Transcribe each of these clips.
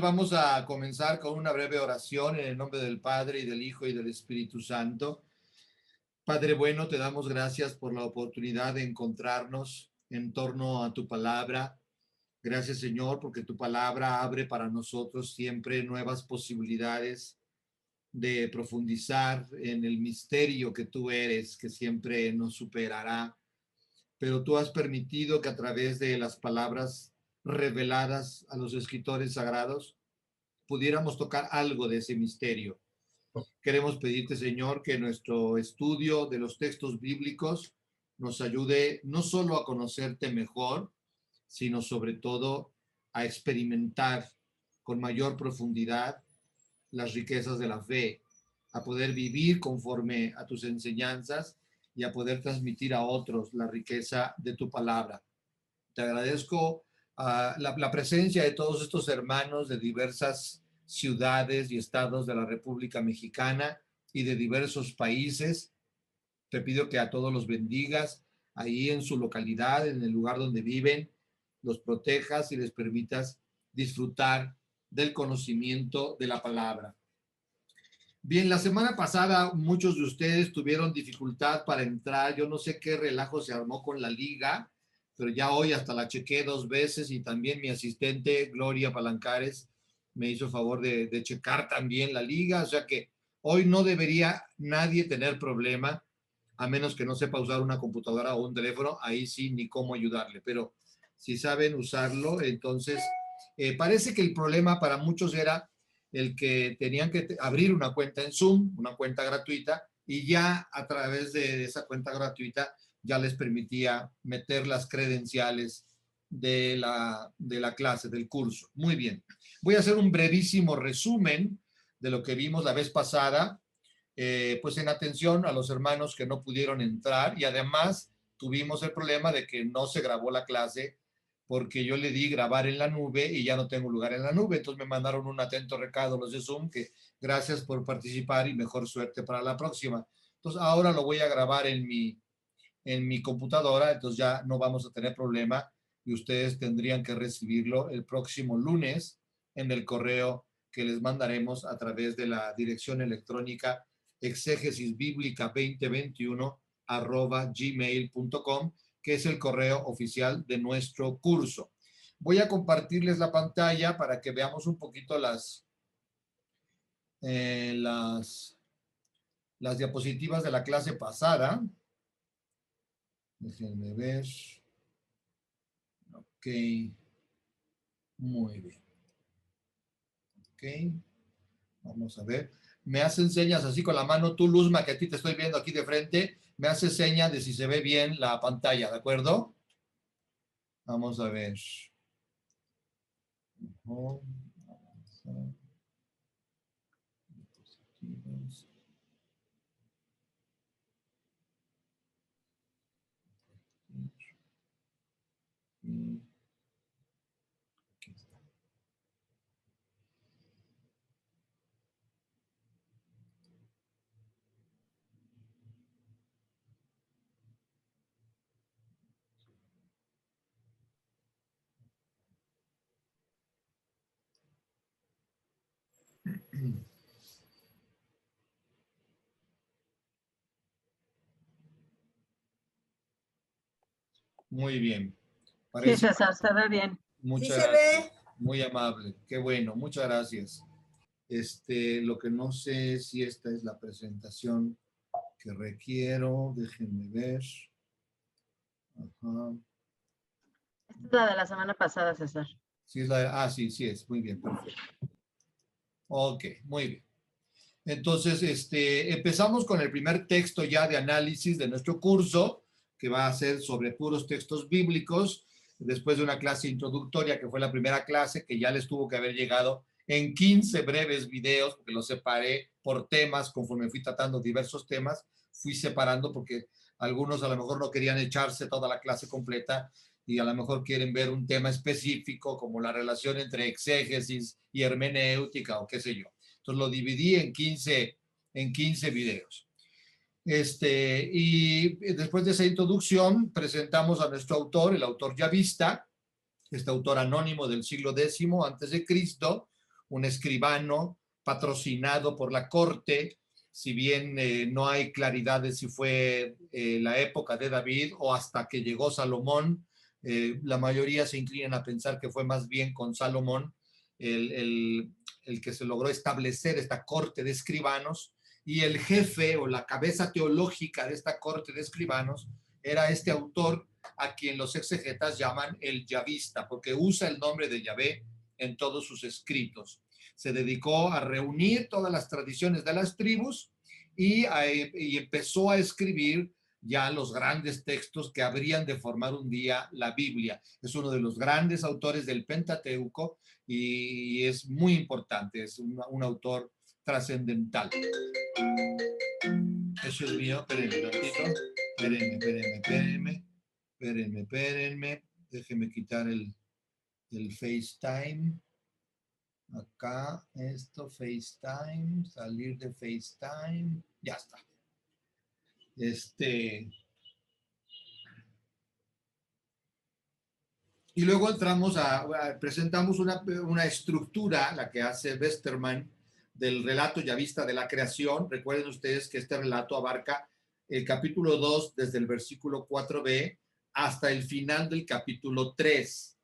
vamos a comenzar con una breve oración en el nombre del Padre y del Hijo y del Espíritu Santo. Padre bueno, te damos gracias por la oportunidad de encontrarnos en torno a tu palabra. Gracias, Señor, porque tu palabra abre para nosotros siempre nuevas posibilidades de profundizar en el misterio que tú eres, que siempre nos superará. Pero tú has permitido que a través de las palabras reveladas a los escritores sagrados pudiéramos tocar algo de ese misterio. Queremos pedirte, Señor, que nuestro estudio de los textos bíblicos nos ayude no solo a conocerte mejor, sino sobre todo a experimentar con mayor profundidad las riquezas de la fe, a poder vivir conforme a tus enseñanzas y a poder transmitir a otros la riqueza de tu palabra. Te agradezco la presencia de todos estos hermanos de diversas ciudades y estados de la República Mexicana y de diversos países. Te pido que a todos los bendigas ahí en su localidad, en el lugar donde viven, los protejas y les permitas disfrutar del conocimiento de la palabra. Bien, la semana pasada muchos de ustedes tuvieron dificultad para entrar. Yo no sé qué relajo se armó con la liga, pero ya hoy hasta la chequé 2 veces y también mi asistente Gloria Palancares me hizo favor de checar también la liga. O sea que hoy no debería nadie tener problema, a menos que no sepa usar una computadora o un teléfono. Ahí sí, ni cómo ayudarle. Pero si saben usarlo, entonces parece que el problema para muchos era el que tenían que abrir una cuenta en Zoom, una cuenta gratuita, y ya a través de esa cuenta gratuita ya les permitía meter las credenciales de la clase, del curso. Muy bien. Voy a hacer un brevísimo resumen de lo que vimos la vez pasada, pues en atención a los hermanos que no pudieron entrar, y además tuvimos el problema de que no se grabó la clase porque yo le di grabar en la nube y ya no tengo lugar en la nube. Entonces me mandaron un atento recado los de Zoom que gracias por participar y mejor suerte para la próxima. Entonces ahora lo voy a grabar en mi computadora, entonces ya no vamos a tener problema y ustedes tendrían que recibirlo el próximo lunes en el correo que les mandaremos a través de la dirección electrónica exegesisbiblica2021@gmail.com, que es el correo oficial de nuestro curso. Voy a compartirles la pantalla para que veamos un poquito las diapositivas de la clase pasada. Déjenme ver. Ok. Muy bien. Ok. Vamos a ver. Me hacen señas así con la mano. Tú, Luzma, que a ti te estoy viendo aquí de frente, me hace señas de si se ve bien la pantalla, ¿de acuerdo? Vamos a ver. Muy bien. Sí, César, se ve bien. Muchas gracias. Muy amable. Qué bueno. Muchas gracias. Lo que no sé si esta es la presentación que requiero. Déjenme ver. Ajá. Esta es la de la semana pasada, César. Sí, sí es. Muy bien, perfecto. Ok, muy bien. Entonces, empezamos con el primer texto ya de análisis de nuestro curso, que va a ser sobre puros textos bíblicos, después de una clase introductoria, que fue la primera clase, que ya les tuvo que haber llegado en 15 breves videos, porque los separé por temas, conforme fui tratando diversos temas, fui separando porque algunos a lo mejor no querían echarse toda la clase completa y a lo mejor quieren ver un tema específico, como la relación entre exégesis y hermenéutica o qué sé yo. Entonces lo dividí en 15 videos. Y después de esa introducción presentamos a nuestro autor, el autor yavista, este autor anónimo del siglo X antes de Cristo, un escribano patrocinado por la corte, si bien no hay claridad de si fue la época de David o hasta que llegó Salomón. La mayoría se inclinan a pensar que fue más bien con Salomón el que se logró establecer esta corte de escribanos, y el jefe o la cabeza teológica de esta corte de escribanos era este autor a quien los exegetas llaman el yavista, porque usa el nombre de Yahvé en todos sus escritos. Se dedicó a reunir todas las tradiciones de las tribus y empezó a escribir ya los grandes textos que habrían de formar un día la Biblia. Es uno de los grandes autores del Pentateuco y es muy importante, es un autor trascendental. Eso es mío, espérenme un ratito. Espérenme. Déjenme quitar el FaceTime. Acá, esto, FaceTime, salir de FaceTime. Ya está. Y luego entramos presentamos una estructura, la que hace Westermann, del relato yavista de la creación. Recuerden ustedes que este relato abarca el capítulo 2 desde el versículo 4b hasta el final del capítulo 3,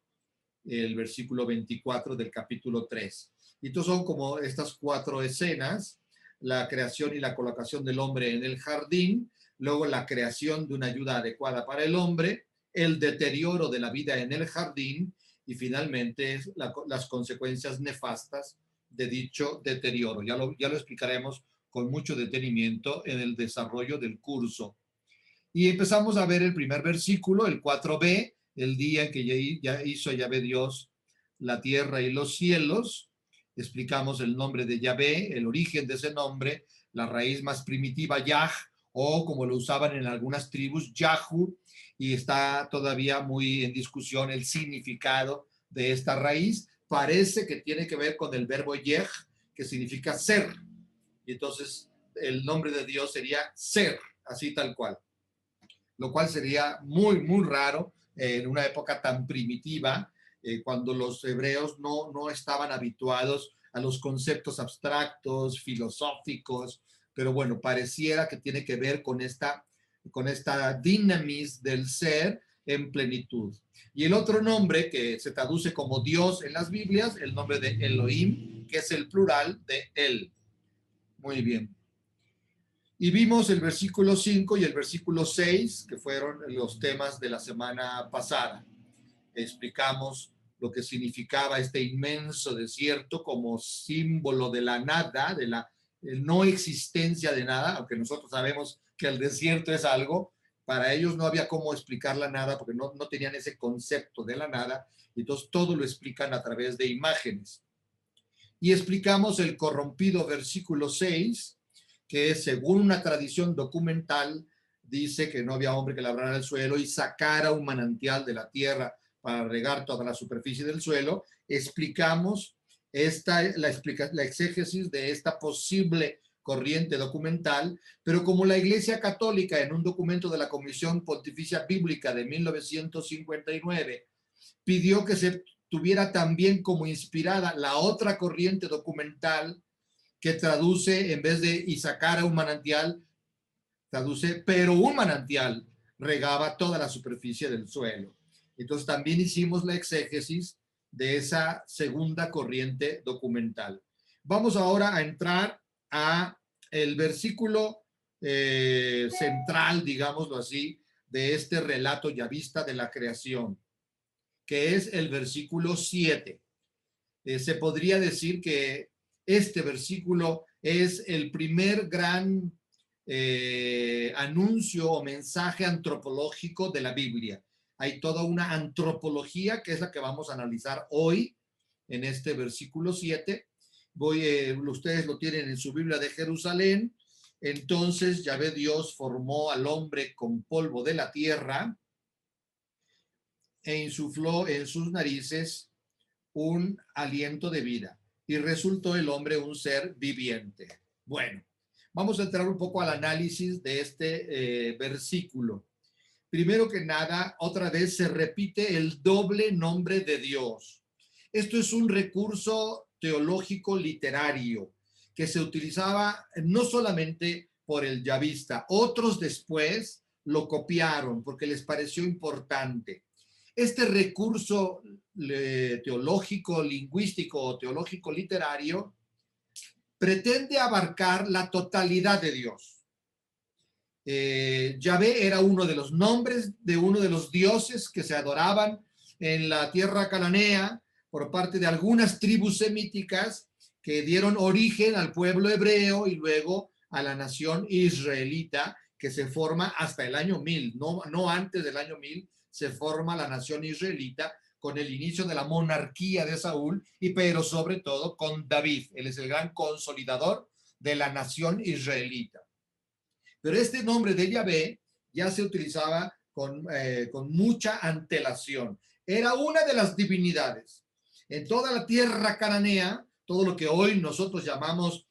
el versículo 24 del capítulo 3. Y entonces son como estas 4 escenas: la creación y la colocación del hombre en el jardín, luego la creación de una ayuda adecuada para el hombre, el deterioro de la vida en el jardín y finalmente las consecuencias nefastas de dicho deterioro. Ya lo explicaremos con mucho detenimiento en el desarrollo del curso. Y empezamos a ver el primer versículo, el 4b, el día en que ya hizo Yahvé Dios la tierra y los cielos. Explicamos el nombre de Yahvé, el origen de ese nombre, la raíz más primitiva, Yah, o como lo usaban en algunas tribus, Yahu, y está todavía muy en discusión el significado de esta raíz. Parece que tiene que ver con el verbo yeh, que significa ser, y entonces el nombre de Dios sería ser, así tal cual, lo cual sería muy, muy raro en una época tan primitiva, cuando los hebreos no estaban habituados a los conceptos abstractos, filosóficos, pero bueno, pareciera que tiene que ver con esta dinamis del ser en plenitud. Y el otro nombre que se traduce como Dios en las Biblias, el nombre de Elohim, que es el plural de él. Muy bien. Y vimos el versículo 5 y el versículo 6, que fueron los temas de la semana pasada. Explicamos lo que significaba este inmenso desierto como símbolo de la nada, de la no existencia de nada, aunque nosotros sabemos que el desierto es algo. Para ellos no había cómo explicar la nada porque no tenían ese concepto de la nada, y entonces todo lo explican a través de imágenes. Y explicamos el corrompido versículo 6, que según una tradición documental dice que no había hombre que labrara el suelo y sacara un manantial de la tierra para regar toda la superficie del suelo. Explicamos la exégesis de esta posible corriente documental, pero como la Iglesia Católica en un documento de la Comisión Pontificia Bíblica de 1959 pidió que se tuviera también como inspirada la otra corriente documental que traduce, en vez de y sacara un manantial, traduce, pero un manantial regaba toda la superficie del suelo. Entonces también hicimos la exégesis de esa segunda corriente documental. Vamos ahora a entrar a el versículo central, digámoslo así, de este relato yavista de la creación, que es el versículo 7. Se podría decir que este versículo es el primer gran anuncio o mensaje antropológico de la Biblia. Hay toda una antropología que es la que vamos a analizar hoy en este versículo 7. Ustedes lo tienen en su Biblia de Jerusalén. Entonces Yahvé Dios formó al hombre con polvo de la tierra e insufló en sus narices un aliento de vida y resultó el hombre un ser viviente. Bueno, vamos a entrar un poco al análisis de este versículo. Primero que nada, otra vez se repite el doble nombre de Dios. Esto es un recurso teológico literario que se utilizaba no solamente por el yavista, otros después lo copiaron porque les pareció importante. Este recurso teológico, lingüístico o teológico literario pretende abarcar la totalidad de Dios. Yahvé era uno de los nombres de uno de los dioses que se adoraban en la tierra cananea por parte de algunas tribus semíticas que dieron origen al pueblo hebreo y luego a la nación israelita, que se forma hasta el año 1000, no antes del año 1000, se forma la nación israelita con el inicio de la monarquía de Saúl, pero sobre todo con David. Él es el gran consolidador de la nación israelita. Pero este nombre de Yahvé ya se utilizaba con mucha antelación. Era una de las divinidades. En toda la tierra cananea, todo lo que hoy nosotros llamamos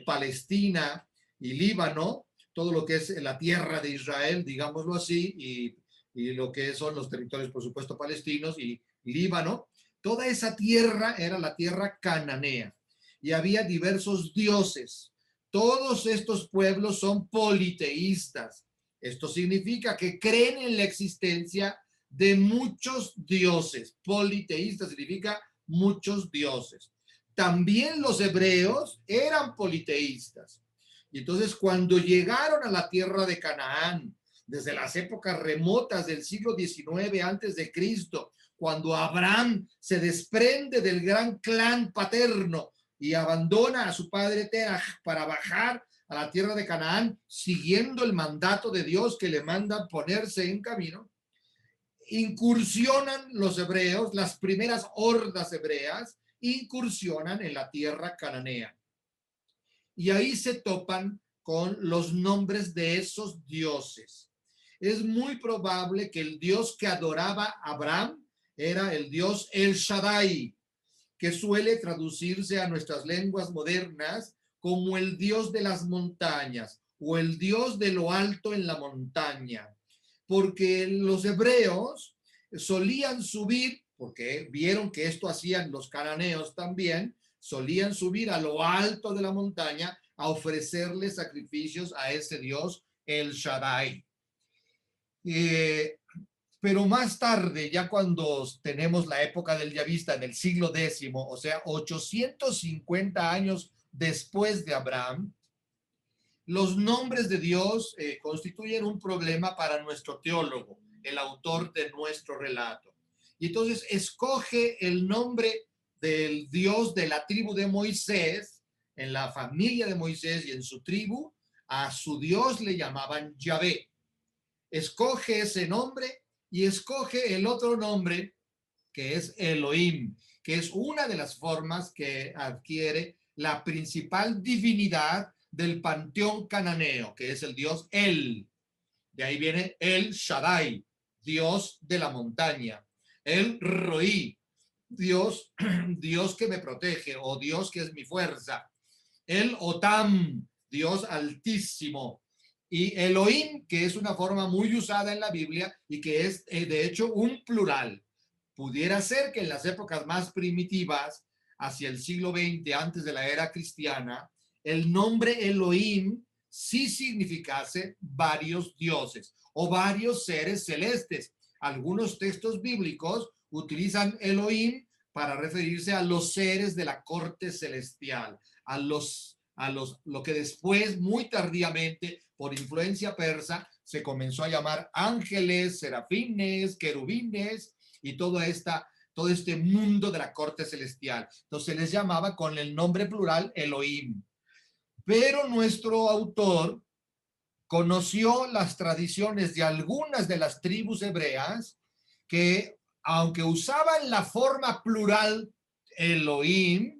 Palestina y Líbano, todo lo que es la tierra de Israel, digámoslo así, y lo que son los territorios, por supuesto, palestinos y Líbano, toda esa tierra era la tierra cananea. Y había diversos dioses. Todos estos pueblos son politeístas. Esto significa que creen en la existencia de muchos dioses. Politeísta significa muchos dioses. También los hebreos eran politeístas. Y entonces cuando llegaron a la tierra de Canaán, desde las épocas remotas del siglo XIX antes de Cristo, cuando Abraham se desprende del gran clan paterno y abandona a su padre Terah para bajar a la tierra de Canaán, siguiendo el mandato de Dios que le manda ponerse en camino, incursionan los hebreos, las primeras hordas hebreas, incursionan en la tierra cananea. Y ahí se topan con los nombres de esos dioses. Es muy probable que el dios que adoraba Abraham era el dios El Shaddai, que suele traducirse a nuestras lenguas modernas como el dios de las montañas o el dios de lo alto en la montaña, porque los hebreos solían subir, porque vieron que esto hacían los cananeos también, solían subir a lo alto de la montaña a ofrecerle sacrificios a ese dios El Shaddai. Pero más tarde, ya cuando tenemos la época del yavista en el siglo X, o sea, 850 años después de Abraham, los nombres de Dios constituyen un problema para nuestro teólogo, el autor de nuestro relato. Y entonces escoge el nombre del Dios de la tribu de Moisés, en la familia de Moisés y en su tribu, a su Dios le llamaban Yahvé. Escoge ese nombre y escoge el otro nombre que es Elohim, que es una de las formas que adquiere la principal divinidad del panteón cananeo, que es el dios El. De ahí viene El Shaddai, Dios de la montaña. El Roí, Dios que me protege o Dios que es mi fuerza. El Otam, Dios altísimo. Y Elohim, que es una forma muy usada en la Biblia y que es de hecho un plural. Pudiera ser que en las épocas más primitivas, hacia el siglo XX, antes de la era cristiana, el nombre Elohim sí significase varios dioses o varios seres celestes. Algunos textos bíblicos utilizan Elohim para referirse a los seres de la corte celestial, lo que después, muy tardíamente, por influencia persa, se comenzó a llamar ángeles, serafines, querubines y todo este mundo de la corte celestial. Entonces se les llamaba con el nombre plural Elohim. Pero nuestro autor conoció las tradiciones de algunas de las tribus hebreas que, aunque usaban la forma plural Elohim,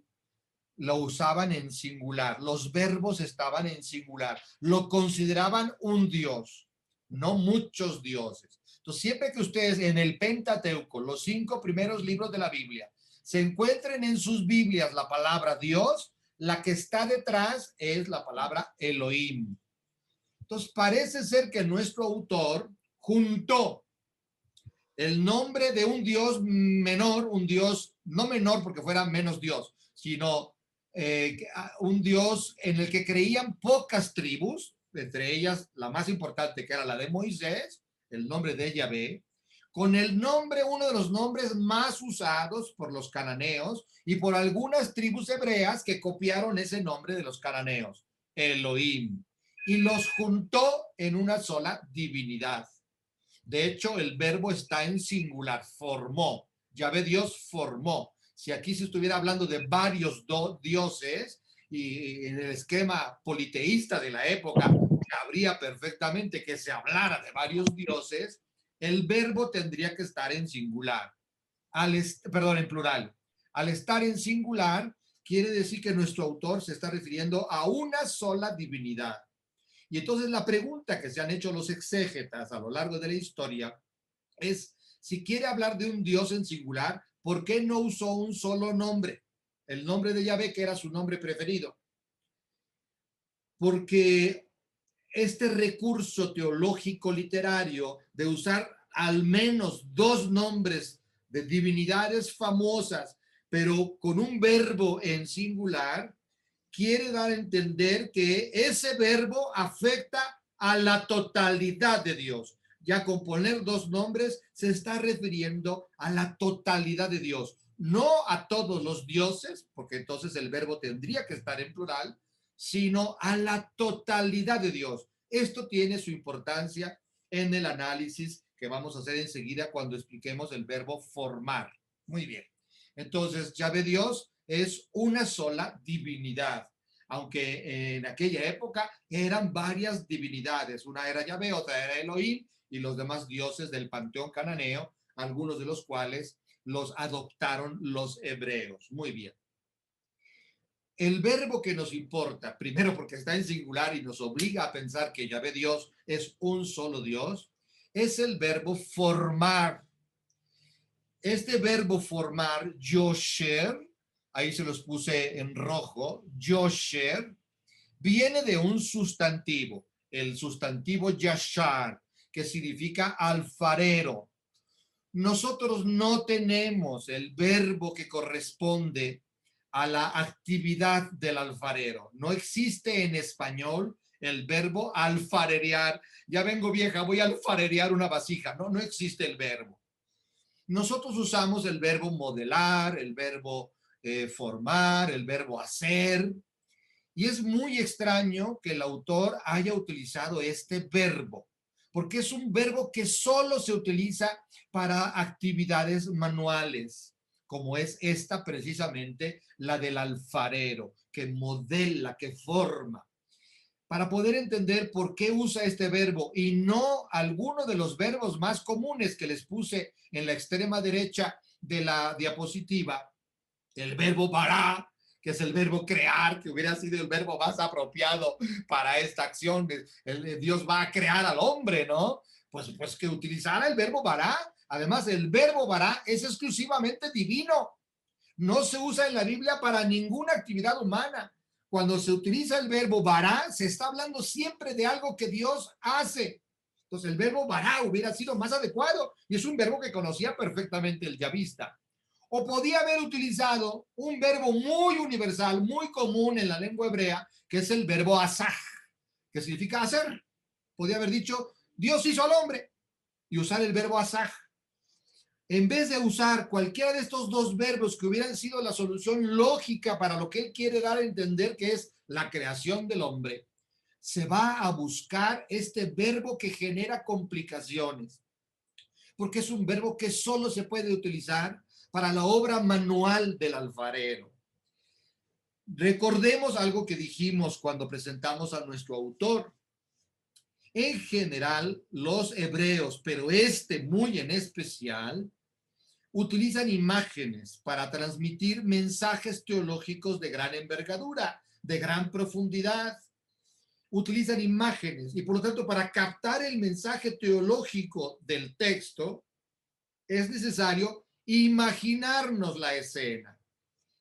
lo usaban en singular. Los verbos estaban en singular. Lo consideraban un dios, no muchos dioses. Entonces, siempre que ustedes en el Pentateuco, los 5 primeros libros de la Biblia, se encuentren en sus Biblias la palabra Dios, la que está detrás es la palabra Elohim. Entonces, parece ser que nuestro autor juntó el nombre de un dios menor, un dios no menor porque fuera menos dios, sino un Dios en el que creían pocas tribus, entre ellas la más importante, que era la de Moisés, el nombre de Yahvé, con el nombre, uno de los nombres más usados por los cananeos y por algunas tribus hebreas que copiaron ese nombre de los cananeos, Elohim, y los juntó en una sola divinidad. De hecho, el verbo está en singular, formó. Yahvé Dios formó. Si aquí se estuviera hablando de varios dioses y en el esquema politeísta de la época, habría perfectamente que se hablara de varios dioses, el verbo tendría que estar en singular, perdón, en plural. Al estar en singular, quiere decir que nuestro autor se está refiriendo a una sola divinidad. Y entonces la pregunta que se han hecho los exégetas a lo largo de la historia es, si quiere hablar de un Dios en singular, ¿por qué no usó un solo nombre? El nombre de Yahvé, que era su nombre preferido. Porque este recurso teológico literario de usar al menos dos nombres de divinidades famosas, pero con un verbo en singular, quiere dar a entender que ese verbo afecta a la totalidad de Dios. Ya con poner dos nombres se está refiriendo a la totalidad de Dios, no a todos los dioses, porque entonces el verbo tendría que estar en plural, sino a la totalidad de Dios. Esto tiene su importancia en el análisis que vamos a hacer enseguida cuando expliquemos el verbo formar. Muy bien. Entonces, Yahvé Dios es una sola divinidad, aunque en aquella época eran varias divinidades. Una era Yahvé, otra era Elohim y los demás dioses del panteón cananeo, algunos de los cuales los adoptaron los hebreos. Muy bien. El verbo que nos importa, primero porque está en singular y nos obliga a pensar que Yahvé Dios es un solo Dios, es el verbo formar. Este verbo formar, yosher, ahí se los puse en rojo, yosher, viene de un sustantivo, el sustantivo yashar, que significa alfarero. Nosotros no tenemos el verbo que corresponde a la actividad del alfarero. No existe en español el verbo alfarerear. Ya vengo vieja, voy a alfarerear una vasija. No, no existe el verbo. Nosotros usamos el verbo modelar, el verbo formar, el verbo hacer. Y es muy extraño que el autor haya utilizado este verbo, porque es un verbo que solo se utiliza para actividades manuales, como es esta precisamente, la del alfarero, que modela, que forma. Para poder entender por qué usa este verbo y no alguno de los verbos más comunes que les puse en la extrema derecha de la diapositiva, el verbo bará, que es el verbo crear, que hubiera sido el verbo más apropiado para esta acción. Dios va a crear al hombre, ¿no? Pues que utilizara el verbo bará. Además, el verbo bará es exclusivamente divino. No se usa en la Biblia para ninguna actividad humana. Cuando se utiliza el verbo bará, se está hablando siempre de algo que Dios hace. Entonces, el verbo bará hubiera sido más adecuado y es un verbo que conocía perfectamente el yavista. O podía haber utilizado un verbo muy universal, muy común en la lengua hebrea, que es el verbo asaj, que significa hacer. Podía haber dicho, Dios hizo al hombre, y usar el verbo asaj. En vez de usar cualquiera de estos dos verbos que hubieran sido la solución lógica para lo que él quiere dar a entender que es la creación del hombre, se va a buscar este verbo que genera complicaciones, porque es un verbo que solo se puede utilizar para la obra manual del alfarero. Recordemos algo que dijimos cuando presentamos a nuestro autor. En general, los hebreos, pero este muy en especial, utilizan imágenes para transmitir mensajes teológicos de gran envergadura, de gran profundidad. Utilizan imágenes y por lo tanto para captar el mensaje teológico del texto es necesario imaginarnos la escena.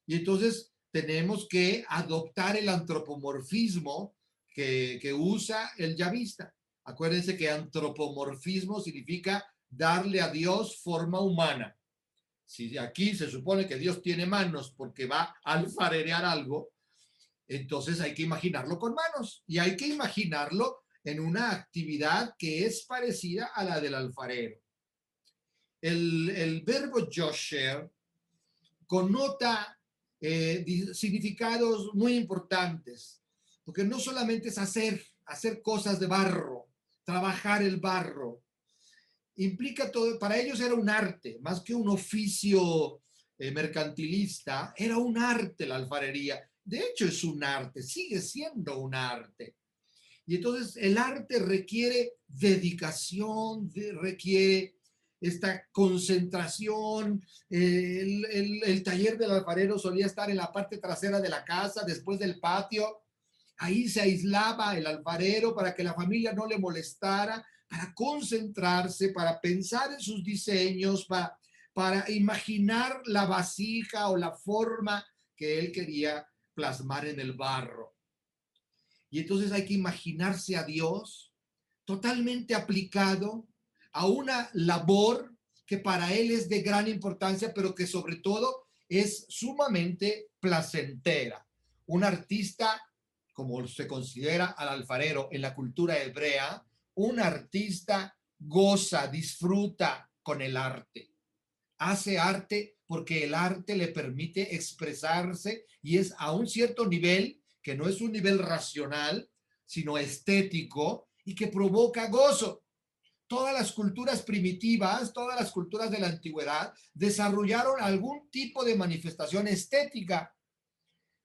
Y entonces tenemos que adoptar el antropomorfismo que usa el yavista. Acuérdense que antropomorfismo significa darle a Dios forma humana. Si aquí se supone que Dios tiene manos porque va a alfarerear algo, entonces hay que imaginarlo con manos y hay que imaginarlo en una actividad que es parecida a la del alfarero. El verbo yosher connota significados muy importantes, porque no solamente es hacer cosas de barro, trabajar el barro, implica todo, para ellos era un arte, más que un oficio mercantilista, era un arte la alfarería. De hecho es un arte, sigue siendo un arte. Y entonces el arte requiere dedicación, requiere esta concentración. El taller del alfarero solía estar en la parte trasera de la casa, después del patio. Ahí se aislaba el alfarero para que la familia no le molestara, para concentrarse, para pensar en sus diseños, para imaginar la vasija o la forma que él quería plasmar en el barro. Y entonces hay que imaginarse a Dios totalmente aplicado a una labor que para él es de gran importancia, pero que sobre todo es sumamente placentera. Un artista, como se considera al alfarero en la cultura hebrea, un artista goza, disfruta con el arte. Hace arte porque el arte le permite expresarse y es a un cierto nivel, que no es un nivel racional, sino estético y que provoca gozo. Todas las culturas primitivas, todas las culturas de la antigüedad desarrollaron algún tipo de manifestación estética.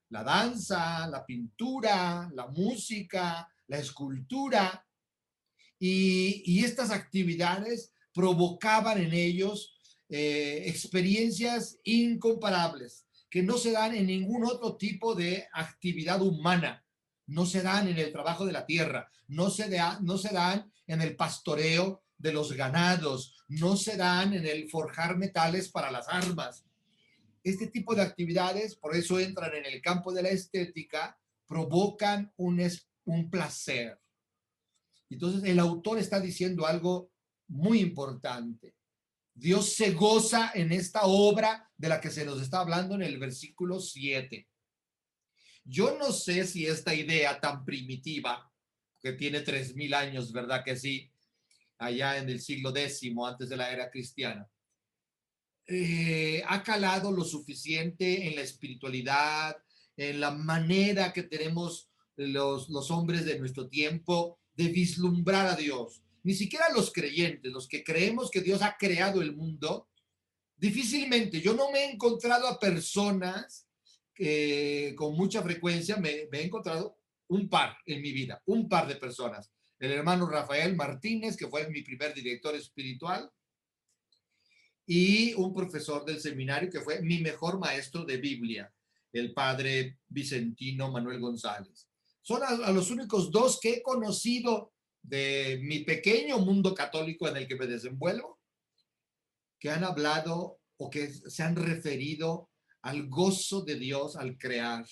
La danza, la pintura, la música, la escultura y estas actividades provocaban en ellos experiencias incomparables que no se dan en ningún otro tipo de actividad humana, no se dan en el trabajo de la tierra, no se dan en el pastoreo de los ganados, no se dan en el forjar metales para las armas. Este tipo de actividades, por eso entran en el campo de la estética, provocan un placer. Entonces el autor está diciendo algo muy importante. Dios se goza en esta obra de la que se nos está hablando en el versículo 7. Yo no sé si esta idea tan primitiva, que tiene 3000 años, ¿verdad que sí? Allá en el siglo X, antes de la era cristiana, ha calado lo suficiente en la espiritualidad, en la manera que tenemos los hombres de nuestro tiempo de vislumbrar a Dios. Ni siquiera los creyentes, los que creemos que Dios ha creado el mundo, difícilmente, yo no me he encontrado a personas que con mucha frecuencia me he encontrado un par en mi vida, un par de personas. El hermano Rafael Martínez, que fue mi primer director espiritual, y un profesor del seminario que fue mi mejor maestro de Biblia, el padre Vicentino Manuel González. Son a los únicos dos que he conocido de mi pequeño mundo católico en el que me desenvuelvo, que han hablado o que se han referido al gozo de Dios al crear.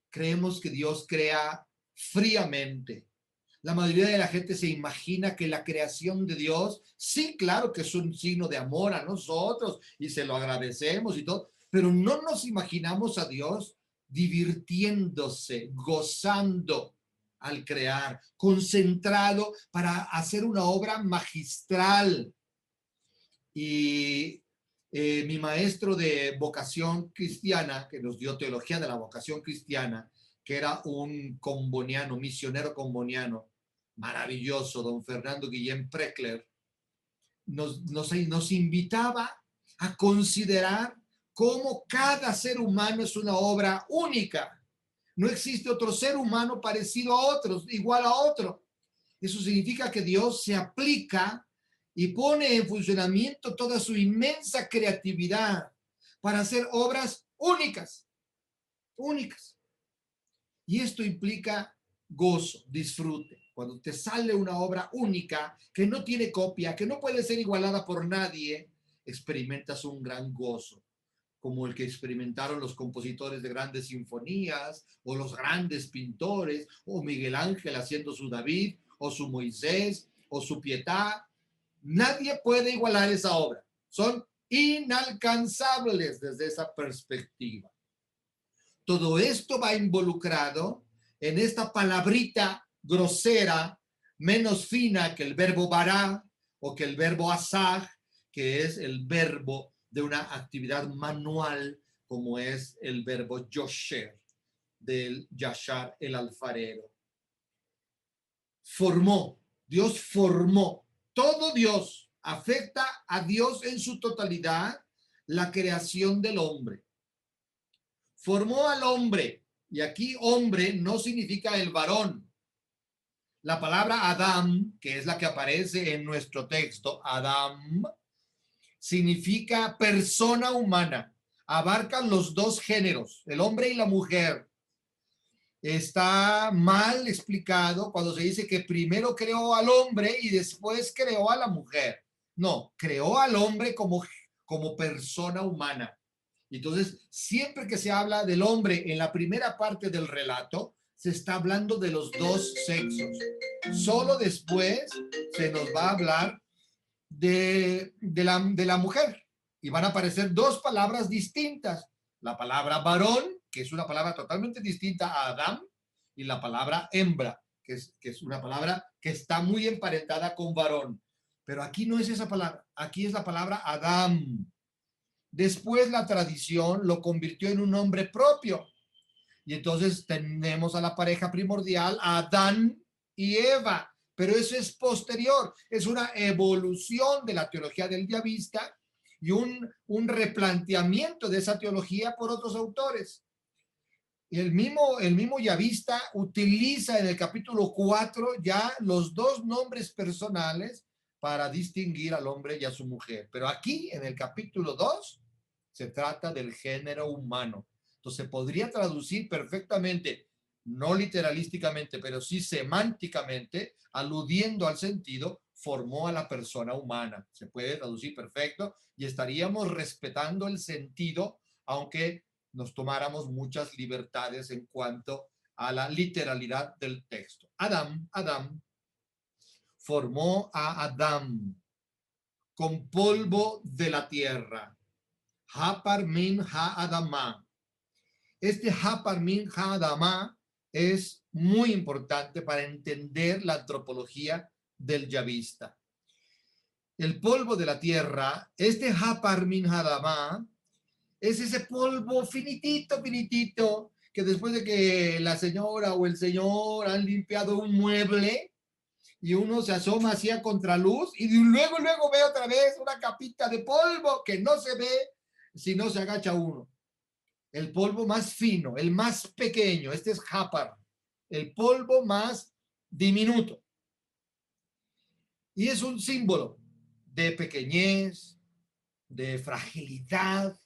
Creemos que Dios crea fríamente. La mayoría de la gente se imagina que la creación de Dios, sí, claro que es un signo de amor a nosotros y se lo agradecemos y todo, pero no nos imaginamos a Dios divirtiéndose, gozando al crear, concentrado para hacer una obra magistral. Y mi maestro de vocación cristiana, que nos dio teología de la vocación cristiana, que era un comboniano, misionero comboniano, maravilloso, don Fernando Guillén Preckler, nos invitaba a considerar cómo cada ser humano es una obra única. No existe otro ser humano parecido a otros, igual a otro. Eso significa que Dios se aplica y pone en funcionamiento toda su inmensa creatividad para hacer obras únicas, únicas. Y esto implica gozo, disfrute. Cuando te sale una obra única, que no tiene copia, que no puede ser igualada por nadie, experimentas un gran gozo, como el que experimentaron los compositores de grandes sinfonías, o los grandes pintores, o Miguel Ángel haciendo su David, o su Moisés, o su Pietà. Nadie puede igualar esa obra. Son inalcanzables desde esa perspectiva. Todo esto va involucrado en esta palabrita grosera, menos fina que el verbo bará o que el verbo asaj, que es el verbo de una actividad manual, como es el verbo yosher, del yashar, el alfarero. Formó, Dios formó. Todo Dios afecta a Dios en su totalidad, la creación del hombre. Formó al hombre, y aquí hombre no significa el varón. La palabra Adam, que es la que aparece en nuestro texto, Adam, significa persona humana. Abarcan los dos géneros, el hombre y la mujer. Está mal explicado cuando se dice que primero creó al hombre y después creó a la mujer. No, creó al hombre como persona humana. Entonces, siempre que se habla del hombre en la primera parte del relato, se está hablando de los dos sexos. Solo después se nos va a hablar de la mujer. Y van a aparecer dos palabras distintas. La palabra varón, que es una palabra totalmente distinta a Adán, y la palabra hembra, que es una palabra que está muy emparentada con varón. Pero aquí no es esa palabra, aquí es la palabra Adán. Después la tradición lo convirtió en un nombre propio. Y entonces tenemos a la pareja primordial, Adán y Eva. Pero eso es posterior, es una evolución de la teología del yavista y un replanteamiento de esa teología por otros autores. Y el mismo yavista utiliza en el capítulo 4 ya los dos nombres personales para distinguir al hombre y a su mujer. Pero aquí, en el capítulo 2, se trata del género humano. Entonces, podría traducir perfectamente, no literalísticamente, pero sí semánticamente, aludiendo al sentido, formó a la persona humana. Se puede traducir perfecto y estaríamos respetando el sentido, aunque nos tomáramos muchas libertades en cuanto a la literalidad del texto. Adam formó a Adán con polvo de la tierra. Hapar min ha-adamá. Este Hapar min ha-adamá es muy importante para entender la antropología del yavista. El polvo de la tierra, este Hapar min ha-adamá, es ese polvo finitito, finitito, que después de que la señora o el señor han limpiado un mueble y uno se asoma así a contraluz y luego ve otra vez una capita de polvo que no se ve si no se agacha uno. El polvo más fino, el más pequeño, este es Hapar, el polvo más diminuto. Y es un símbolo de pequeñez, de fragilidad,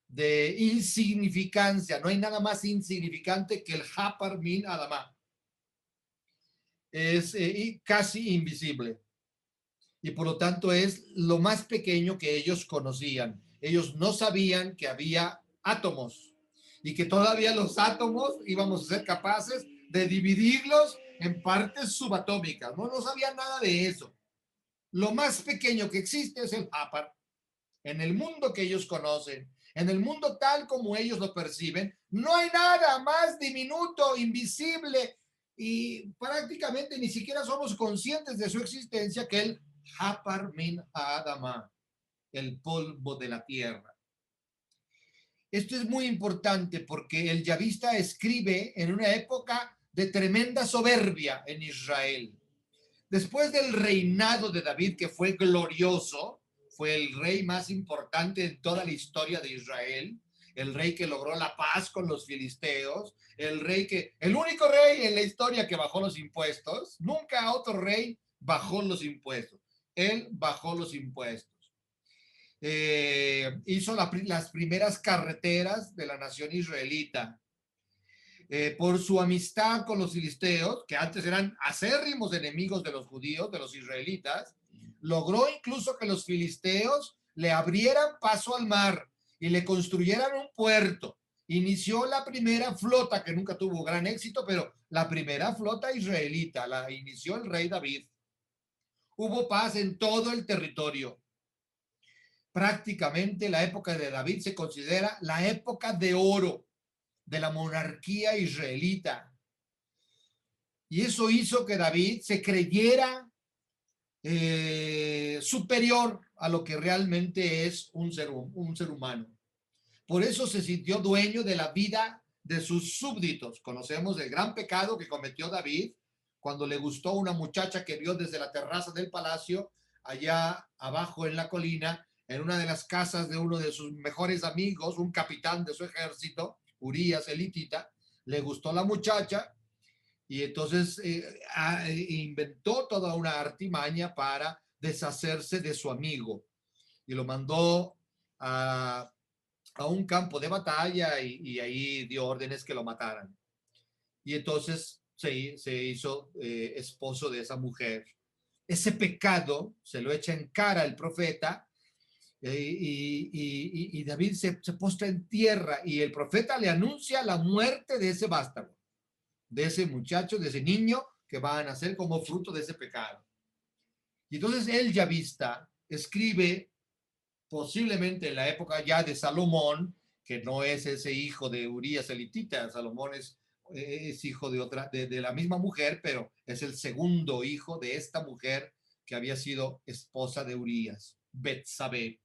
de insignificancia. No hay nada más insignificante que el Hapar min Adamá. Es casi invisible. Y por lo tanto es lo más pequeño que ellos conocían. Ellos no sabían que había átomos y que todavía los átomos íbamos a ser capaces de dividirlos en partes subatómicas. No sabían nada de eso. Lo más pequeño que existe es el Hapar. En el mundo que ellos conocen, en el mundo tal como ellos lo perciben, no hay nada más diminuto, invisible y prácticamente ni siquiera somos conscientes de su existencia que el Hapar min Adama, el polvo de la tierra. Esto es muy importante porque el yavista escribe en una época de tremenda soberbia en Israel. Después del reinado de David, que fue glorioso, fue el rey más importante en toda la historia de Israel, el rey que logró la paz con los filisteos, el único rey en la historia que bajó los impuestos. Nunca otro rey bajó los impuestos. Él bajó los impuestos. Hizo las primeras carreteras de la nación israelita. Por su amistad con los filisteos, que antes eran acérrimos enemigos de los judíos, de los israelitas, logró incluso que los filisteos le abrieran paso al mar y le construyeran un puerto. Inició la primera flota, que nunca tuvo gran éxito, pero la primera flota israelita la inició el rey David. Hubo paz en todo el territorio. Prácticamente la época de David se considera la época de oro de la monarquía israelita. Y eso hizo que David se creyera superior a lo que realmente es un ser humano. Por eso se sintió dueño de la vida de sus súbditos. Conocemos el gran pecado que cometió David cuando le gustó una muchacha que vio desde la terraza del palacio, allá abajo en la colina, en una de las casas de uno de sus mejores amigos, un capitán de su ejército, Urías el hitita. Le gustó la muchacha y entonces inventó toda una artimaña para deshacerse de su amigo y lo mandó a un campo de batalla y ahí dio órdenes que lo mataran. Y entonces se hizo esposo de esa mujer. Ese pecado se lo echa en cara el profeta y David se postra en tierra y el profeta le anuncia la muerte de ese vástago, de ese muchacho, de ese niño que va a nacer como fruto de ese pecado. Y entonces el yavista escribe posiblemente en la época ya de Salomón, que no es ese hijo de Urías el hitita. Salomón es hijo de otra, de la misma mujer, pero es el segundo hijo de esta mujer que había sido esposa de Urías, Betsabé.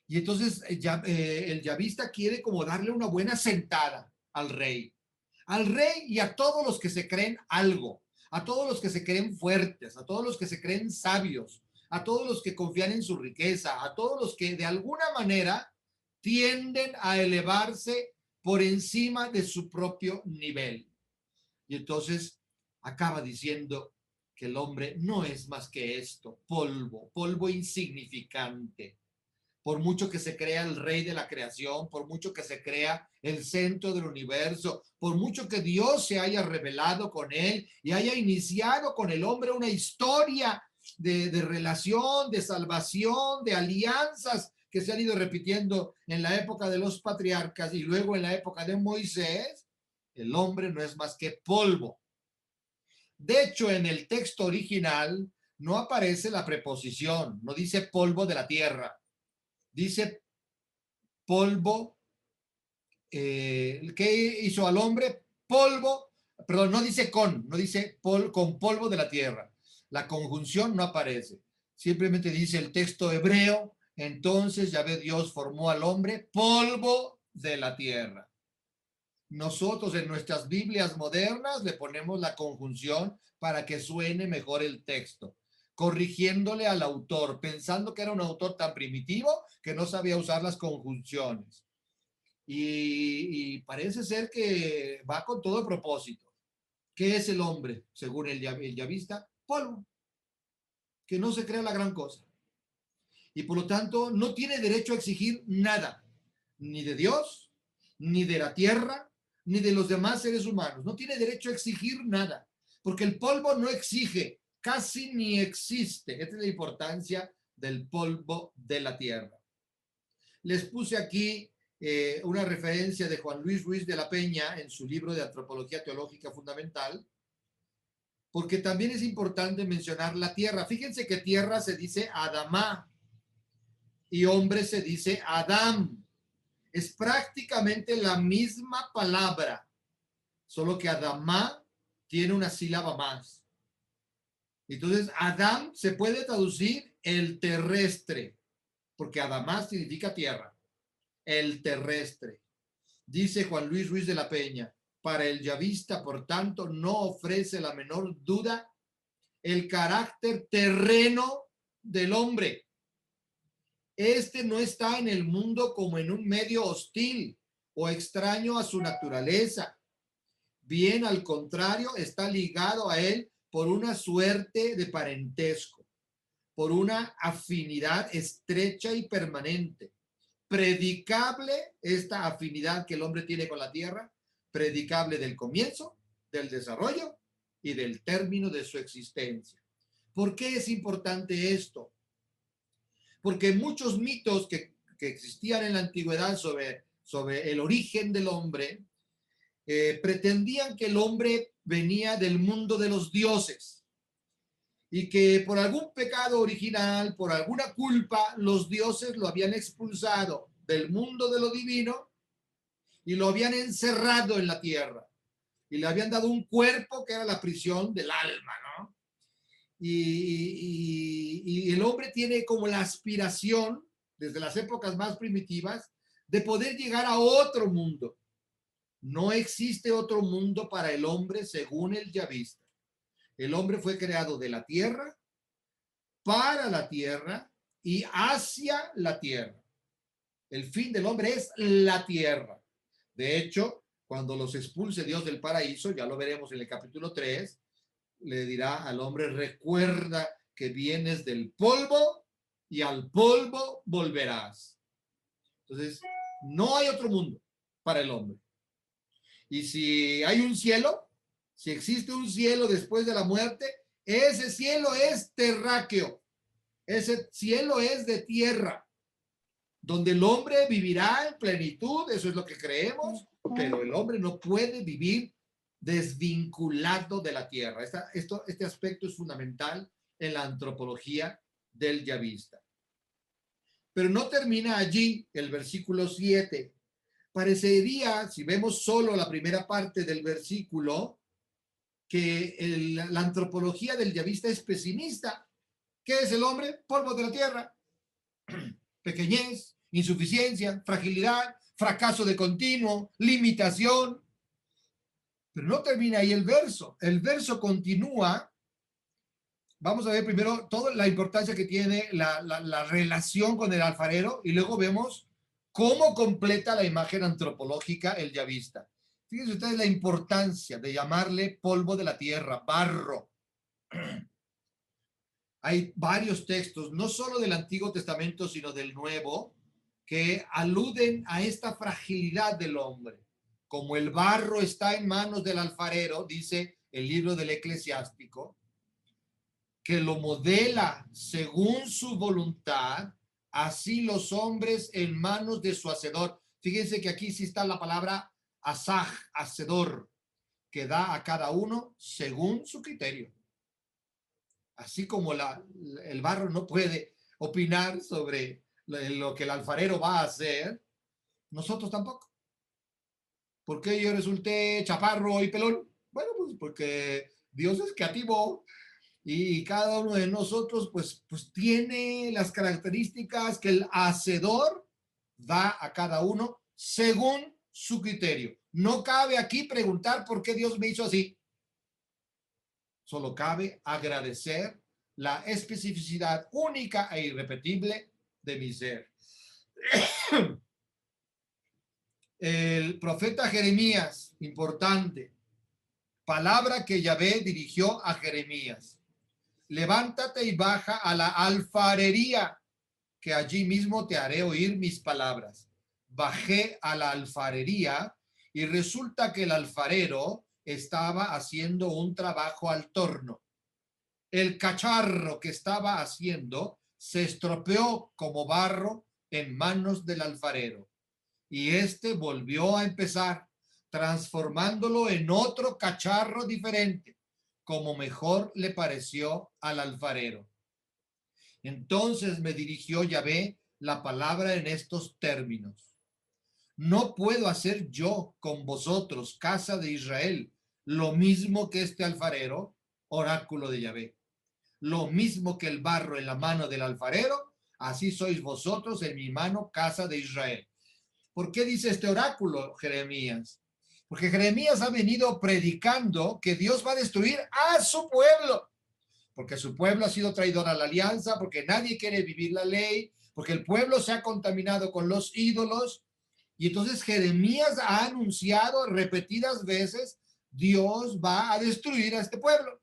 Y entonces el yavista quiere como darle una buena sentada al rey y a todos los que se creen algo, a todos los que se creen fuertes, a todos los que se creen sabios, a todos los que confían en su riqueza, a todos los que de alguna manera tienden a elevarse por encima de su propio nivel. Y entonces acaba diciendo que el hombre no es más que esto, polvo insignificante. Por mucho que se crea el rey de la creación, por mucho que se crea el centro del universo, por mucho que Dios se haya revelado con él y haya iniciado con el hombre una historia de relación, de salvación, de alianzas que se han ido repitiendo en la época de los patriarcas y luego en la época de Moisés, el hombre no es más que polvo. De hecho, en el texto original no aparece la preposición, no dice polvo de la tierra. Dice polvo, ¿qué hizo al hombre? Polvo, perdón, no dice no dice con polvo de la tierra. La conjunción no aparece. Simplemente dice el texto hebreo, entonces Yahvé Dios formó al hombre polvo de la tierra. Nosotros en nuestras Biblias modernas le ponemos la conjunción para que suene mejor el texto, corrigiéndole al autor, pensando que era un autor tan primitivo que no sabía usar las conjunciones. Y parece ser que va con todo propósito. ¿Qué es el hombre, según el yavista? Polvo, que no se crea la gran cosa. Y por lo tanto no tiene derecho a exigir nada, ni de Dios, ni de la tierra, ni de los demás seres humanos. No tiene derecho a exigir nada, porque el polvo no exige, casi ni existe. Esta es la importancia del polvo de la tierra. Les puse aquí una referencia de Juan Luis Ruiz de la Peña en su libro de Antropología Teológica Fundamental, porque también es importante mencionar la tierra. Fíjense que tierra se dice Adamá y hombre se dice Adam. Es prácticamente la misma palabra, solo que Adamá tiene una sílaba más. Entonces, Adam se puede traducir el terrestre, porque Adamá significa tierra, el terrestre. Dice Juan Luis Ruiz de la Peña, para el yavista, por tanto, no ofrece la menor duda el carácter terreno del hombre. Este no está en el mundo como en un medio hostil o extraño a su naturaleza. Bien, al contrario, está ligado a él por una suerte de parentesco, por una afinidad estrecha y permanente. Predicable esta afinidad que el hombre tiene con la tierra, predicable del comienzo, del desarrollo y del término de su existencia. ¿Por qué es importante esto? Porque muchos mitos que existían en la antigüedad sobre el origen del hombre pretendían que el hombre venía del mundo de los dioses y que por algún pecado original, por alguna culpa, los dioses lo habían expulsado del mundo de lo divino y lo habían encerrado en la tierra y le habían dado un cuerpo que era la prisión del alma, ¿no? Y el hombre tiene como la aspiración, desde las épocas más primitivas, de poder llegar a otro mundo. No existe otro mundo para el hombre según el yavista. El hombre fue creado de la tierra, para la tierra y hacia la tierra. El fin del hombre es la tierra. De hecho, cuando los expulse Dios del paraíso, ya lo veremos en el capítulo 3, le dirá al hombre, recuerda que vienes del polvo y al polvo volverás. Entonces, no hay otro mundo para el hombre. Y si hay un cielo, si existe un cielo después de la muerte, ese cielo es terráqueo. Ese cielo es de tierra, donde el hombre vivirá en plenitud, eso es lo que creemos, pero el hombre no puede vivir desvinculado de la tierra. Este aspecto es fundamental en la antropología del yavista. Pero no termina allí el versículo 7. Parecería, si vemos solo la primera parte del versículo, que la antropología del yavista es pesimista. ¿Qué es el hombre? Polvo de la tierra. Pequeñez, insuficiencia, fragilidad, fracaso de continuo, limitación. Pero no termina ahí el verso. El verso continúa. Vamos a ver primero toda la importancia que tiene la relación con el alfarero y luego vemos cómo completa la imagen antropológica el yavista. Fíjense ustedes la importancia de llamarle polvo de la tierra, barro. Hay varios textos, no solo del Antiguo Testamento, sino del Nuevo, que aluden a esta fragilidad del hombre. Como el barro está en manos del alfarero, dice el libro del Eclesiástico, que lo modela según su voluntad, así los hombres en manos de su hacedor. Fíjense que aquí sí está la palabra asaj, hacedor, que da a cada uno según su criterio. Así como el barro no puede opinar sobre lo que el alfarero va a hacer, nosotros tampoco. ¿Por qué yo resulté chaparro y pelón? Bueno, pues porque Dios es creativo y cada uno de nosotros pues tiene las características que el hacedor da a cada uno según su criterio. No cabe aquí preguntar por qué Dios me hizo así. Solo cabe agradecer la especificidad única e irrepetible de mi ser. El profeta Jeremías, importante, palabra que Yahvé dirigió a Jeremías. Levántate y baja a la alfarería, que allí mismo te haré oír mis palabras. Bajé a la alfarería y resulta que el alfarero estaba haciendo un trabajo al torno. El cacharro que estaba haciendo se estropeó como barro en manos del alfarero y este volvió a empezar transformándolo en otro cacharro diferente, como mejor le pareció al alfarero. Entonces me dirigió Yahvé la palabra en estos términos: no puedo hacer yo con vosotros, casa de Israel, lo mismo que este alfarero, oráculo de Yahvé. Lo mismo que el barro en la mano del alfarero, así sois vosotros en mi mano, casa de Israel. ¿Por qué dice este oráculo, Jeremías? Porque Jeremías ha venido predicando que Dios va a destruir a su pueblo, porque su pueblo ha sido traidor a la alianza, porque nadie quiere vivir la ley, porque el pueblo se ha contaminado con los ídolos. Y entonces Jeremías ha anunciado repetidas veces, Dios va a destruir a este pueblo.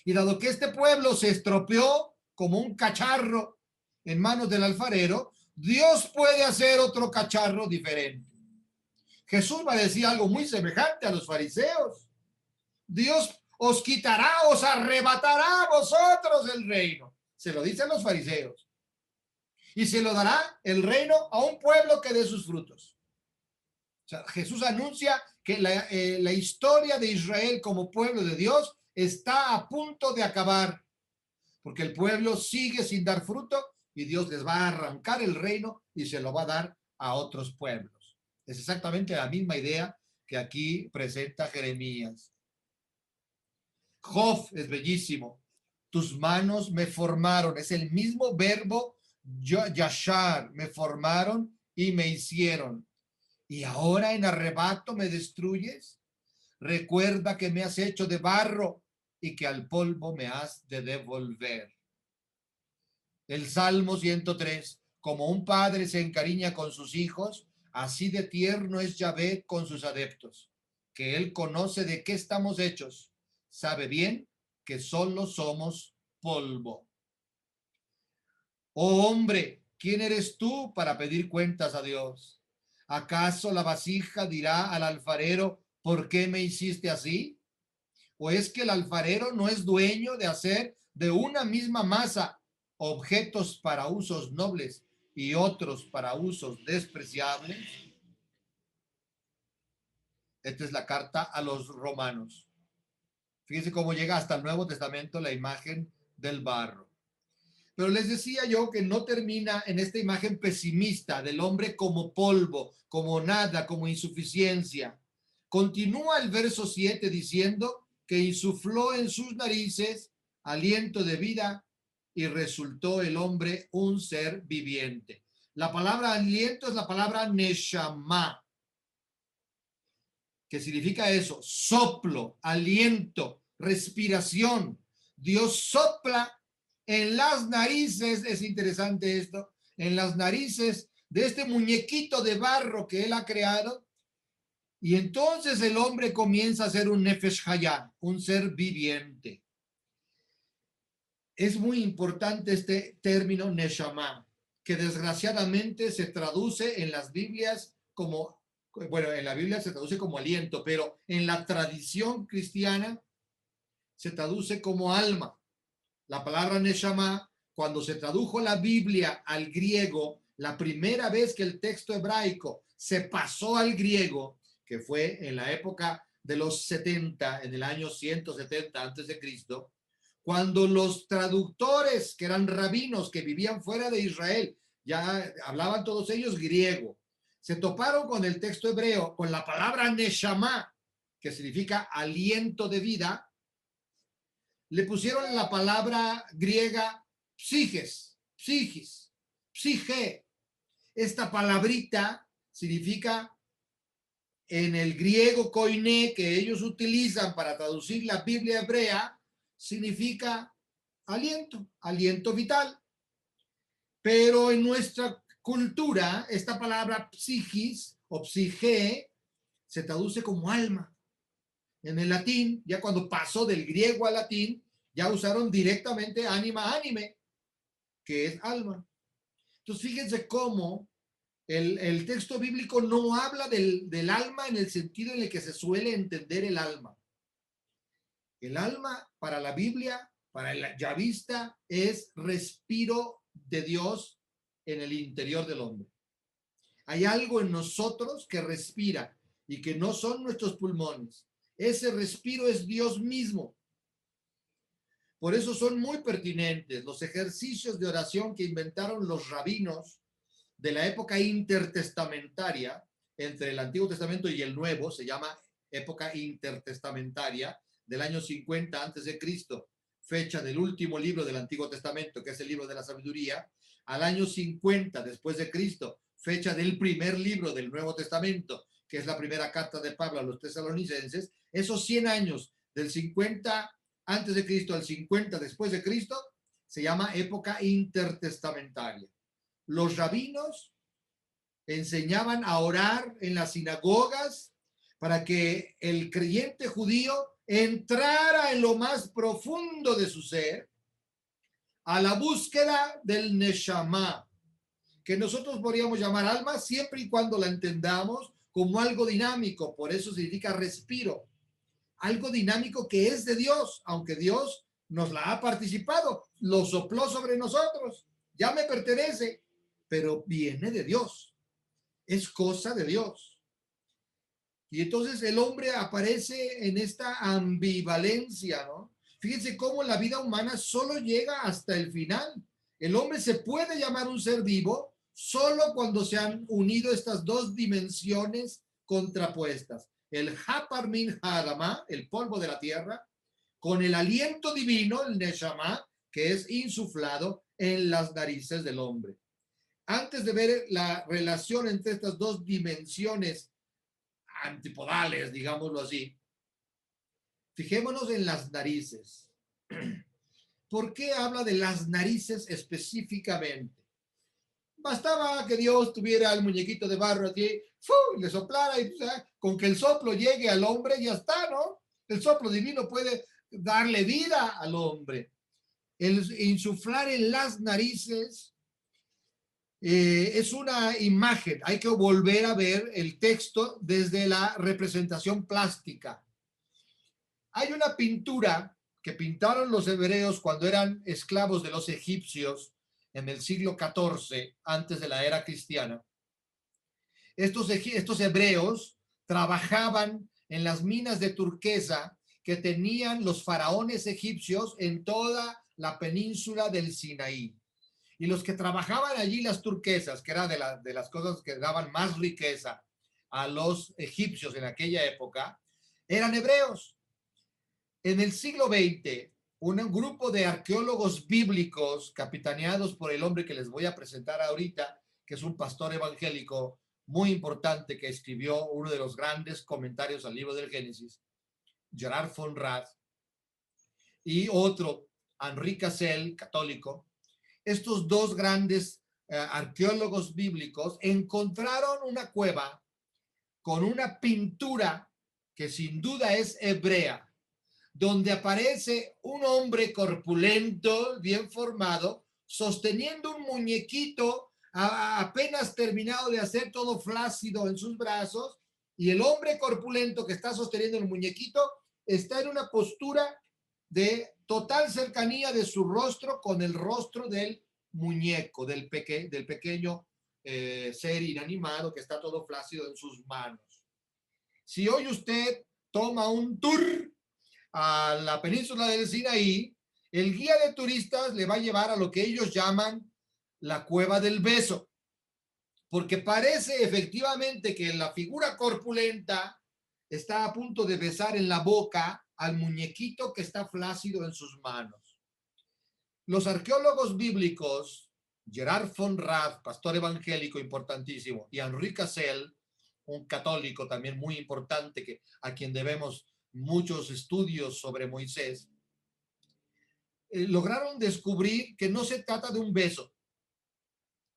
Y dado que este pueblo se estropeó como un cacharro en manos del alfarero, Dios puede hacer otro cacharro diferente. Jesús va a decir algo muy semejante a los fariseos. Dios os quitará, os arrebatará a vosotros el reino. Se lo dicen los fariseos. Y se lo dará el reino a un pueblo que dé sus frutos. O sea, Jesús anuncia que la historia de Israel como pueblo de Dios está a punto de acabar, porque el pueblo sigue sin dar fruto y Dios les va a arrancar el reino y se lo va a dar a otros pueblos. Es exactamente la misma idea que aquí presenta Jeremías. Job es bellísimo. Tus manos me formaron. Es el mismo verbo yashar. Me formaron y me hicieron. Y ahora en arrebato me destruyes. Recuerda que me has hecho de barro y que al polvo me has de devolver. El Salmo 103. Como un padre se encariña con sus hijos, así de tierno es Yahvé con sus adeptos, que él conoce de qué estamos hechos, sabe bien que solo somos polvo. Oh hombre, ¿quién eres tú para pedir cuentas a Dios? ¿Acaso la vasija dirá al alfarero, ¿por qué me hiciste así? ¿O es que el alfarero no es dueño de hacer de una misma masa objetos para usos nobles y otros para usos despreciables? Esta es la carta a los romanos. Fíjense cómo llega hasta el Nuevo Testamento la imagen del barro. Pero les decía yo que no termina en esta imagen pesimista del hombre como polvo, como nada, como insuficiencia. Continúa el verso 7 diciendo que insufló en sus narices aliento de vida y resultó el hombre un ser viviente. La palabra aliento es la palabra neshama, que significa eso, soplo, aliento, respiración. Dios sopla en las narices, es interesante esto, en las narices de este muñequito de barro que él ha creado, y entonces el hombre comienza a ser un nefesh hayah, un ser viviente. Es muy importante este término neshama, que desgraciadamente se traduce en las Biblias como, bueno, en la Biblia se traduce como aliento, pero en la tradición cristiana se traduce como alma. La palabra neshama, cuando se tradujo la Biblia al griego, la primera vez que el texto hebraico se pasó al griego, que fue en la época de los 70, en el año 170 antes de Cristo, cuando los traductores, que eran rabinos que vivían fuera de Israel, ya hablaban todos ellos griego, se toparon con el texto hebreo, con la palabra neshama, que significa aliento de vida, le pusieron la palabra griega psiges, psigis, psige. Esta palabrita significa en el griego koiné que ellos utilizan para traducir la Biblia hebrea, significa aliento, aliento vital. Pero en nuestra cultura, esta palabra psigis o psige se traduce como alma. En el latín, ya cuando pasó del griego al latín, ya usaron directamente anima, anime, que es alma. Entonces, fíjense cómo el texto bíblico no habla del alma en el sentido en el que se suele entender el alma. El alma para la Biblia, para el yavista, es respiro de Dios en el interior del hombre. Hay algo en nosotros que respira y que no son nuestros pulmones. Ese respiro es Dios mismo. Por eso son muy pertinentes los ejercicios de oración que inventaron los rabinos de la época intertestamentaria, entre el Antiguo Testamento y el Nuevo, se llama época intertestamentaria, del año 50 antes de Cristo, fecha del último libro del Antiguo Testamento, que es el libro de la sabiduría, al año 50 después de Cristo, fecha del primer libro del Nuevo Testamento, que es la primera carta de Pablo a los tesalonicenses. Esos 100 años del 50 antes de Cristo al 50 después de Cristo se llama época intertestamentaria. Los rabinos enseñaban a orar en las sinagogas para que el creyente judío entrara en lo más profundo de su ser a la búsqueda del neshama, que nosotros podríamos llamar alma siempre y cuando la entendamos como algo dinámico. Por eso significa respiro, algo dinámico que es de Dios, aunque Dios nos la ha participado, lo sopló sobre nosotros, ya me pertenece, pero viene de Dios, es cosa de Dios. Y entonces el hombre aparece en esta ambivalencia, ¿no? Fíjense cómo la vida humana solo llega hasta el final. El hombre se puede llamar un ser vivo solo cuando se han unido estas dos dimensiones contrapuestas. El Haparmin Hadama, el polvo de la tierra, con el aliento divino, el Neshama, que es insuflado en las narices del hombre. Antes de ver la relación entre estas dos dimensiones antipodales, digámoslo así, fijémonos en las narices. ¿Por qué habla de las narices específicamente? Bastaba que Dios tuviera el muñequito de barro aquí, y le soplara, y con que el soplo llegue al hombre, ya está, ¿no? El soplo divino puede darle vida al hombre. El insuflar en las narices es una imagen. Hay que volver a ver el texto desde la representación plástica. Hay una pintura que pintaron los hebreos cuando eran esclavos de los egipcios en el siglo XIV, antes de la era cristiana. Estos hebreos trabajaban en las minas de turquesa que tenían los faraones egipcios en toda la península del Sinaí. Y los que trabajaban allí las turquesas, que era de las cosas que daban más riqueza a los egipcios en aquella época, eran hebreos. En el siglo XX, un grupo de arqueólogos bíblicos capitaneados por el hombre que les voy a presentar ahorita, que es un pastor evangélico muy importante que escribió uno de los grandes comentarios al libro del Génesis, Gerard von Rath, y otro, Henri Cassel, católico. Estos dos grandes arqueólogos bíblicos encontraron una cueva con una pintura que sin duda es hebrea, donde aparece un hombre corpulento, bien formado, sosteniendo un muñequito apenas terminado de hacer, todo flácido en sus brazos, y el hombre corpulento que está sosteniendo el muñequito está en una postura de total cercanía de su rostro con el rostro del muñeco, del pequeño ser inanimado que está todo flácido en sus manos. Si hoy usted toma un tour a la península del Sinaí, el guía de turistas le va a llevar a lo que ellos llaman la cueva del beso, porque parece efectivamente que la figura corpulenta está a punto de besar en la boca al muñequito que está flácido en sus manos. Los arqueólogos bíblicos, Gerard von Rath, pastor evangélico importantísimo, y Henri Cassel, un católico también muy importante, a quien debemos muchos estudios sobre Moisés, lograron descubrir que no se trata de un beso.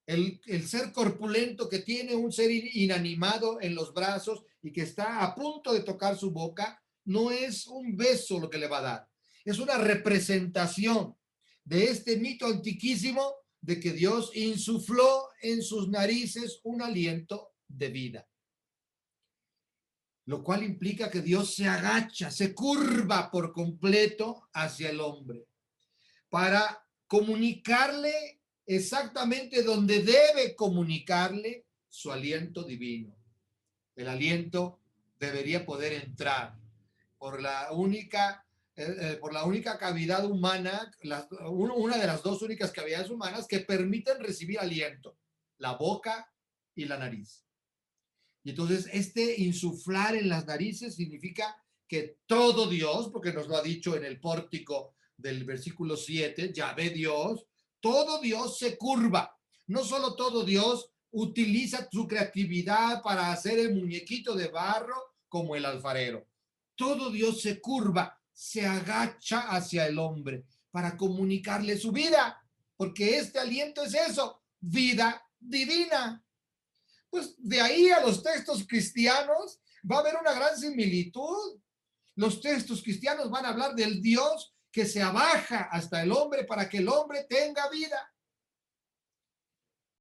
El ser corpulento que tiene un ser inanimado en los brazos y que está a punto de tocar su boca, no es un beso lo que le va a dar. Es una representación de este mito antiquísimo de que Dios insufló en sus narices un aliento de vida. Lo cual implica que Dios se agacha, se curva por completo hacia el hombre para comunicarle exactamente donde debe comunicarle su aliento divino. El aliento debería poder entrar por la única cavidad humana, una de las dos únicas cavidades humanas que permiten recibir aliento, la boca y la nariz. Y entonces este insuflar en las narices significa que todo Dios, porque nos lo ha dicho en el pórtico del versículo 7, Yahvé Dios, todo Dios se curva. No solo todo Dios utiliza su creatividad para hacer el muñequito de barro como el alfarero. Todo Dios se curva, se agacha hacia el hombre para comunicarle su vida, porque este aliento es eso, vida divina. Pues de ahí a los textos cristianos va a haber una gran similitud. Los textos cristianos van a hablar del Dios que se abaja hasta el hombre para que el hombre tenga vida.